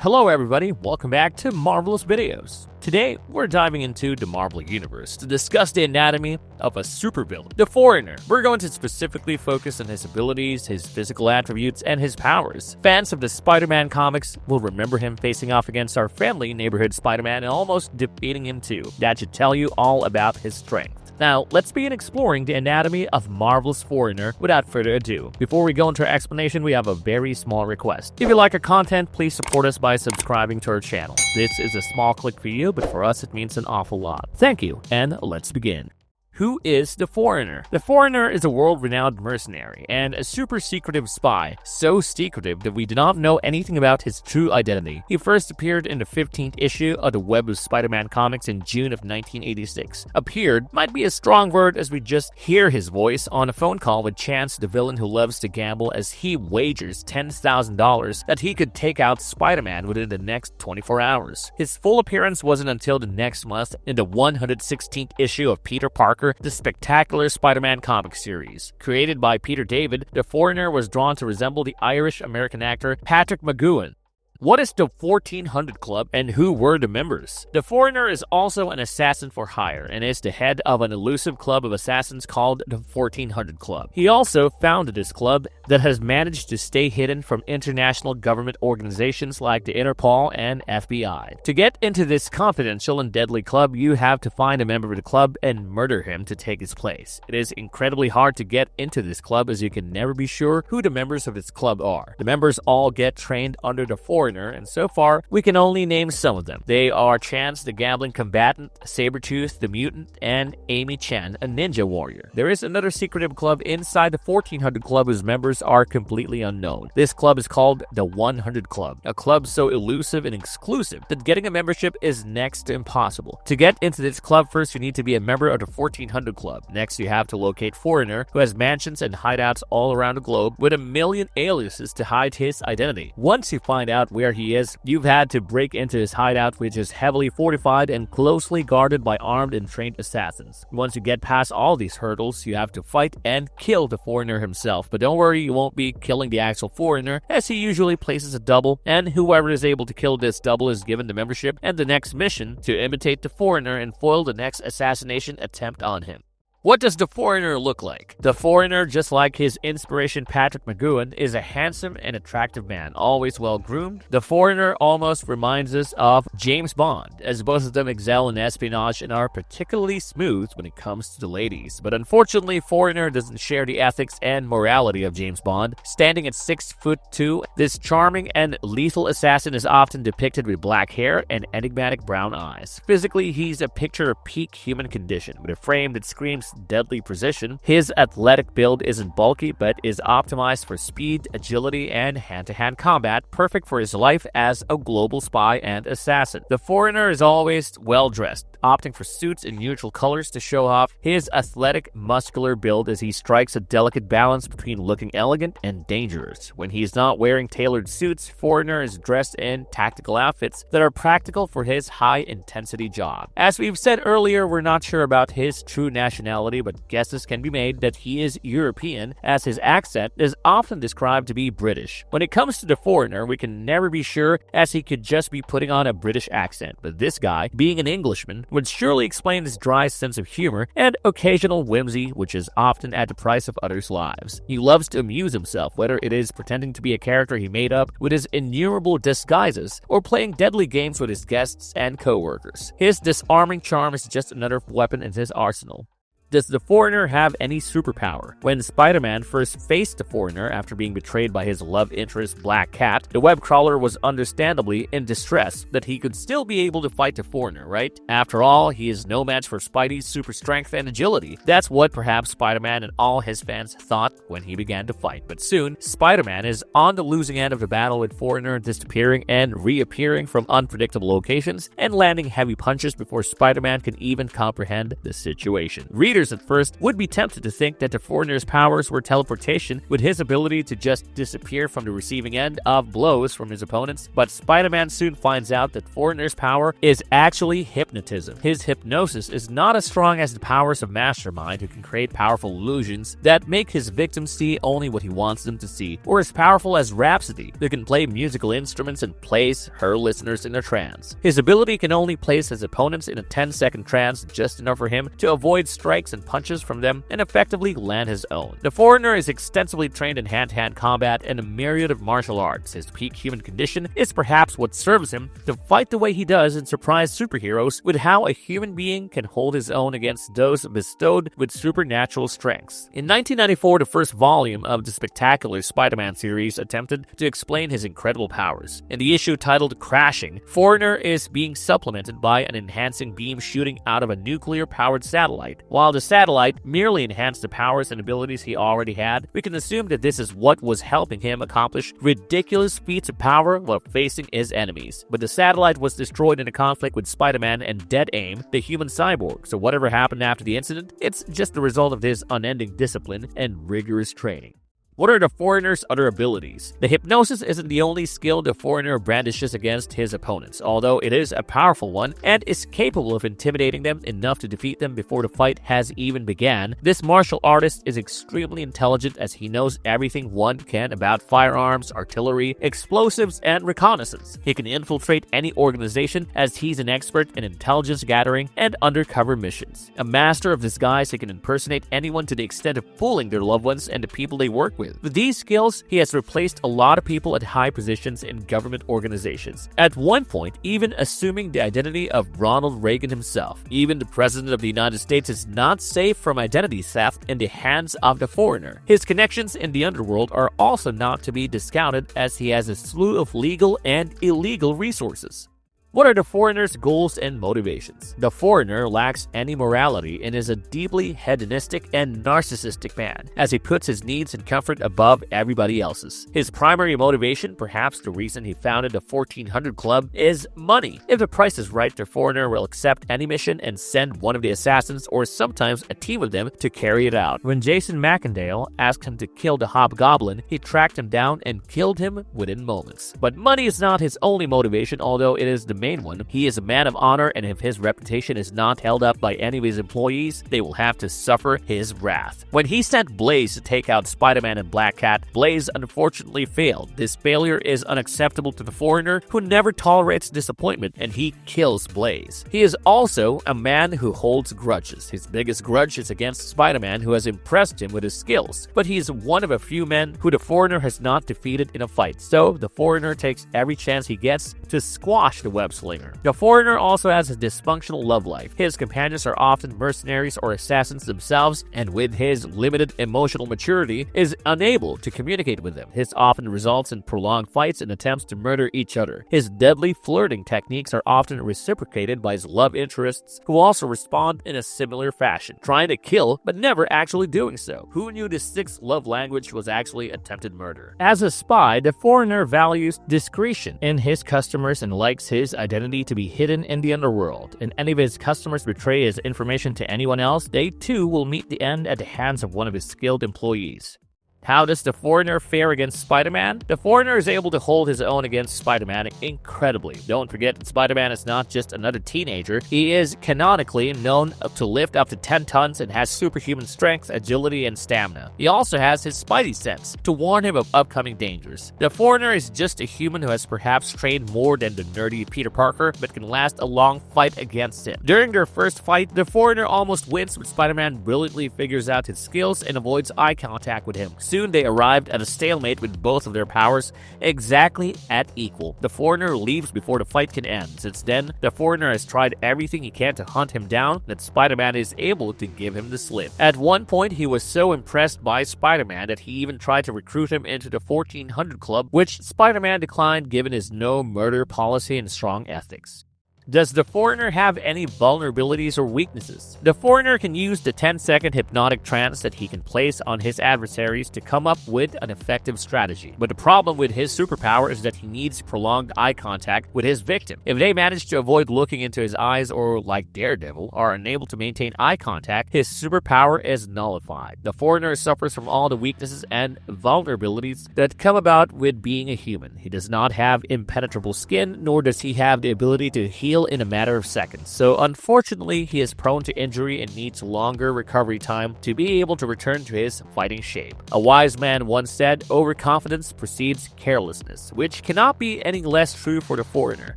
Hello everybody, welcome back to Marvelous Videos. Today, we're diving into the Marvel Universe to discuss the anatomy of a supervillain, the Foreigner. We're going to specifically focus on his abilities, his physical attributes, and his powers. Fans of the Spider-Man comics will remember him facing off against our friendly neighborhood Spider-Man and almost defeating him too. That should tell you all about his strength. Now, let's begin exploring the anatomy of Marvel's Foreigner without further ado. Before we go into our explanation, we have a very small request. If you like our content, please support us by subscribing to our channel. This is a small click for you, but for us it means an awful lot. Thank you, and let's begin. Who is the Foreigner? The Foreigner is a world-renowned mercenary and a super secretive spy, so secretive that we do not know anything about his true identity. He first appeared in the 15th issue of the Web of Spider-Man comics in June of 1986. Appeared might be a strong word as we just hear his voice on a phone call with Chance, the villain who loves to gamble, as he wagers $10,000 that he could take out Spider-Man within the next 24 hours. His full appearance wasn't until the next month in the 116th issue of Peter Parker, the Spectacular Spider-Man comic series. Created by Peter David, the Foreigner was drawn to resemble the Irish-American actor Patrick McGoohan. What is the 1400 Club and who were the members? The Foreigner is also an assassin for hire and is the head of an elusive club of assassins called the 1400 Club. He also founded this club that has managed to stay hidden from international government organizations like the Interpol and FBI. To get into this confidential and deadly club, you have to find a member of the club and murder him to take his place. It is incredibly hard to get into this club as you can never be sure who the members of this club are. The members all get trained under the Foreigner, and so far, we can only name some of them. They are Chance, the gambling combatant, Sabretooth, the mutant, and Amy Chen, a ninja warrior. There is another secretive club inside the 1400 Club whose members are completely unknown. This club is called the 100 Club, a club so elusive and exclusive that getting a membership is next to impossible. To get into this club, first you need to be a member of the 1400 Club. Next, you have to locate Foreigner, who has mansions and hideouts all around the globe with a million aliases to hide his identity. Once you find out where he is, you've had to break into his hideout, which is heavily fortified and closely guarded by armed and trained assassins. Once you get past all these hurdles, you have to fight and kill the Foreigner himself. But don't worry, you won't be killing the actual Foreigner, as he usually places a double, and whoever is able to kill this double is given the membership and the next mission to imitate the Foreigner and foil the next assassination attempt on him. What does the Foreigner look like? The Foreigner, just like his inspiration Patrick McGoohan, is a handsome and attractive man, always well-groomed. The Foreigner almost reminds us of James Bond, as both of them excel in espionage and are particularly smooth when it comes to the ladies. But unfortunately, Foreigner doesn't share the ethics and morality of James Bond. Standing at 6'2", this charming and lethal assassin is often depicted with black hair and enigmatic brown eyes. Physically, he's a picture of peak human condition, with a frame that screams deadly precision. His athletic build isn't bulky, but is optimized for speed, agility, and hand-to-hand combat, perfect for his life as a global spy and assassin. The Foreigner is always well-dressed, opting for suits in neutral colors to show off his athletic, muscular build as he strikes a delicate balance between looking elegant and dangerous. When he's not wearing tailored suits, Foreigner is dressed in tactical outfits that are practical for his high-intensity job. As we've said earlier, we're not sure about his true nationality, but guesses can be made that he is European, as his accent is often described to be British. When it comes to the Foreigner, we can never be sure, as he could just be putting on a British accent, but this guy, being an Englishman, would surely explain his dry sense of humor and occasional whimsy, which is often at the price of others' lives. He loves to amuse himself, whether it is pretending to be a character he made up with his innumerable disguises, or playing deadly games with his guests and co-workers. His disarming charm is just another weapon in his arsenal. Does the Foreigner have any superpower? When Spider-Man first faced the Foreigner after being betrayed by his love interest Black Cat, the web crawler was understandably in distress that he could still be able to fight the Foreigner, right? After all, he is no match for Spidey's super strength and agility. That's what perhaps Spider-Man and all his fans thought when he began to fight. But soon, Spider-Man is on the losing end of the battle, with Foreigner disappearing and reappearing from unpredictable locations and landing heavy punches before Spider-Man can even comprehend the situation. Readers Readers at first would be tempted to think that the Foreigner's powers were teleportation, with his ability to just disappear from the receiving end of blows from his opponents, but Spider-Man soon finds out that Foreigner's power is actually hypnotism. His hypnosis is not as strong as the powers of Mastermind, who can create powerful illusions that make his victims see only what he wants them to see, or as powerful as Rhapsody, who can play musical instruments and place her listeners in a trance. His ability can only place his opponents in a 10-second trance, just enough for him to avoid strikes and punches from them and effectively land his own. The Foreigner is extensively trained in hand-to-hand combat and a myriad of martial arts. His peak human condition is perhaps what serves him to fight the way he does and surprise superheroes with how a human being can hold his own against those bestowed with supernatural strengths. In 1994, the first volume of the spectacular Spider-Man series attempted to explain his incredible powers. In the issue titled Crashing, Foreigner is being supplemented by an enhancing beam shooting out of a nuclear-powered satellite. While the satellite merely enhanced the powers and abilities he already had, we can assume that this is what was helping him accomplish ridiculous feats of power while facing his enemies. But the satellite was destroyed in a conflict with Spider-Man and Dead Aim, the human cyborg, so whatever happened after the incident, it's just the result of his unending discipline and rigorous training. What are the Foreigner's other abilities? The hypnosis isn't the only skill the Foreigner brandishes against his opponents, although it is a powerful one and is capable of intimidating them enough to defeat them before the fight has even begun. This martial artist is extremely intelligent, as he knows everything one can about firearms, artillery, explosives, and reconnaissance. He can infiltrate any organization, as he's an expert in intelligence gathering and undercover missions. A master of disguise, he can impersonate anyone to the extent of fooling their loved ones and the people they work with. With these skills, he has replaced a lot of people at high positions in government organizations, at one point even assuming the identity of Ronald Reagan himself. Even the President of the United States is not safe from identity theft in the hands of the Foreigner. His connections in the underworld are also not to be discounted, as he has a slew of legal and illegal resources. What are the Foreigner's goals and motivations? The Foreigner lacks any morality and is a deeply hedonistic and narcissistic man, as he puts his needs and comfort above everybody else's. His primary motivation, perhaps the reason he founded the 1400 Club, is money. If the price is right, the Foreigner will accept any mission and send one of the assassins, or sometimes a team of them, to carry it out. When Jason McIndale asked him to kill the Hobgoblin, he tracked him down and killed him within moments. But money is not his only motivation, although it is the main one. He is a man of honor, and if his reputation is not held up by any of his employees, they will have to suffer his wrath. When he sent Blaze to take out Spider-Man and Black Cat, Blaze unfortunately failed. This failure is unacceptable to the Foreigner, who never tolerates disappointment, and he kills Blaze. He is also a man who holds grudges. His biggest grudge is against Spider-Man, who has impressed him with his skills, but he is one of a few men who the Foreigner has not defeated in a fight, so the Foreigner takes every chance he gets to squash the web slinger. The Foreigner also has a dysfunctional love life. His companions are often mercenaries or assassins themselves, and with his limited emotional maturity, is unable to communicate with them. This often results in prolonged fights and attempts to murder each other. His deadly flirting techniques are often reciprocated by his love interests, who also respond in a similar fashion, trying to kill but never actually doing so. Who knew the sixth love language was actually attempted murder? As a spy, the Foreigner values discretion in his customers and likes his identity to be hidden in the underworld. And any of his customers betray his information to anyone else, they too will meet the end at the hands of one of his skilled employees. How does the Foreigner fare against Spider-Man? The Foreigner is able to hold his own against Spider-Man incredibly. Don't forget that Spider-Man is not just another teenager. He is canonically known to lift up to 10 tons and has superhuman strength, agility, and stamina. He also has his Spidey sense to warn him of upcoming dangers. The Foreigner is just a human who has perhaps trained more than the nerdy Peter Parker, but can last a long fight against him. During their first fight, the Foreigner almost wins, but Spider-Man brilliantly figures out his skills and avoids eye contact with him. Soon they arrived at a stalemate with both of their powers exactly at equal. The Foreigner leaves before the fight can end. Since then, the Foreigner has tried everything he can to hunt him down, that Spider-Man is able to give him the slip. At one point, he was so impressed by Spider-Man that he even tried to recruit him into the 1400 Club, which Spider-Man declined given his no murder policy and strong ethics. Does the Foreigner have any vulnerabilities or weaknesses? The Foreigner can use the 10-second hypnotic trance that he can place on his adversaries to come up with an effective strategy. But the problem with his superpower is that he needs prolonged eye contact with his victim. If they manage to avoid looking into his eyes or, like Daredevil, are unable to maintain eye contact, his superpower is nullified. The Foreigner suffers from all the weaknesses and vulnerabilities that come about with being a human. He does not have impenetrable skin, nor does he have the ability to heal in a matter of seconds. So unfortunately, he is prone to injury and needs longer recovery time to be able to return to his fighting shape. A wise man once said, "Overconfidence precedes carelessness," which cannot be any less true for the Foreigner.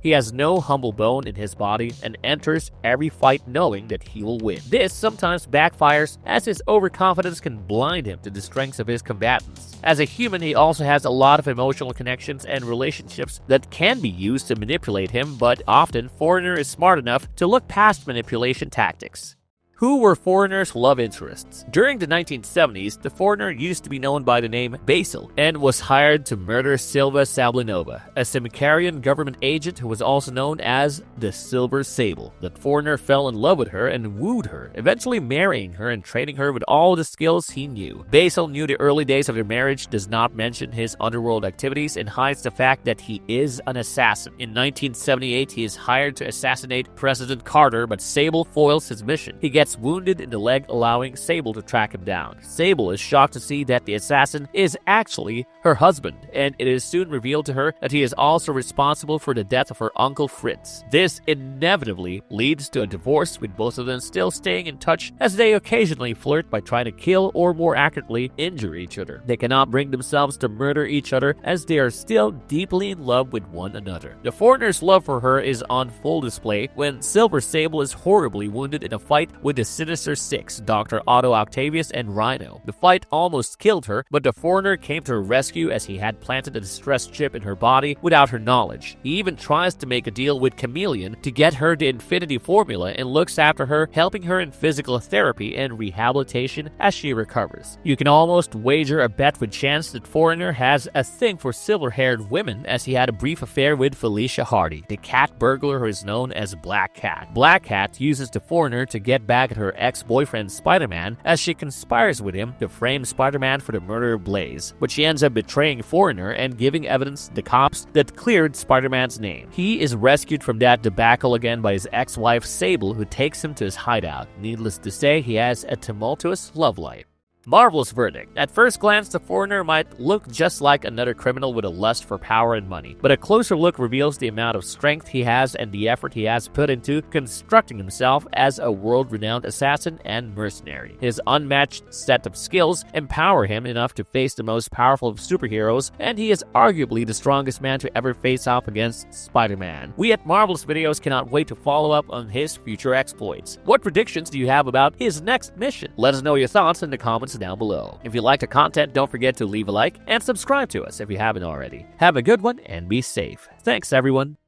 He has no humble bone in his body and enters every fight knowing that he will win. This sometimes backfires, as his overconfidence can blind him to the strengths of his combatants. As a human, he also has a lot of emotional connections and relationships that can be used to manipulate him, but often Foreigner is smart enough to look past manipulation tactics. Who were Foreigner's love interests? During the 1970s, the Foreigner used to be known by the name Basil and was hired to murder Silva Sablinova, a Simicarian government agent who was also known as the Silver Sable. The Foreigner fell in love with her and wooed her, eventually marrying her and training her with all the skills he knew. Basil knew the early days of their marriage, does not mention his underworld activities, and hides the fact that he is an assassin. In 1978, he is hired to assassinate President Carter, but Sable foils his mission. He gets wounded in the leg, allowing Sable to track him down. Sable is shocked to see that the assassin is actually her husband, and it is soon revealed to her that he is also responsible for the death of her uncle Fritz. This inevitably leads to a divorce, with both of them still staying in touch as they occasionally flirt by trying to kill, or more accurately, injure each other. They cannot bring themselves to murder each other as they are still deeply in love with one another. The Foreigner's love for her is on full display when Silver Sable is horribly wounded in a fight with the Sinister Six, Dr. Otto Octavius and Rhino. The fight almost killed her, but the Foreigner came to her rescue as he had planted a distress chip in her body without her knowledge. He even tries to make a deal with Chameleon to get her the Infinity Formula and looks after her, helping her in physical therapy and rehabilitation as she recovers. You can almost wager a bet with chance that Foreigner has a thing for silver-haired women, as he had a brief affair with Felicia Hardy, the cat burglar who is known as Black Cat. Black Cat uses the Foreigner to get back at her ex-boyfriend Spiderman as she conspires with him to frame Spiderman for the murder of Blaze, but she ends up betraying Foreigner and giving evidence to the cops that cleared Spiderman's name. He is rescued from that debacle again by his ex-wife Sable, who takes him to his hideout. Needless to say, he has a tumultuous love life. Marvelous verdict. At first glance, the Foreigner might look just like another criminal with a lust for power and money, but a closer look reveals the amount of strength he has and the effort he has put into constructing himself as a world-renowned assassin and mercenary. His unmatched set of skills empower him enough to face the most powerful of superheroes, and he is arguably the strongest man to ever face off against Spider-Man. We at Marvelous Videos cannot wait to follow up on his future exploits. What predictions do you have about his next mission? Let us know your thoughts in the comments down below. If you like the content, don't forget to leave a like and subscribe to us if you haven't already. Have a good one and be safe. Thanks, everyone.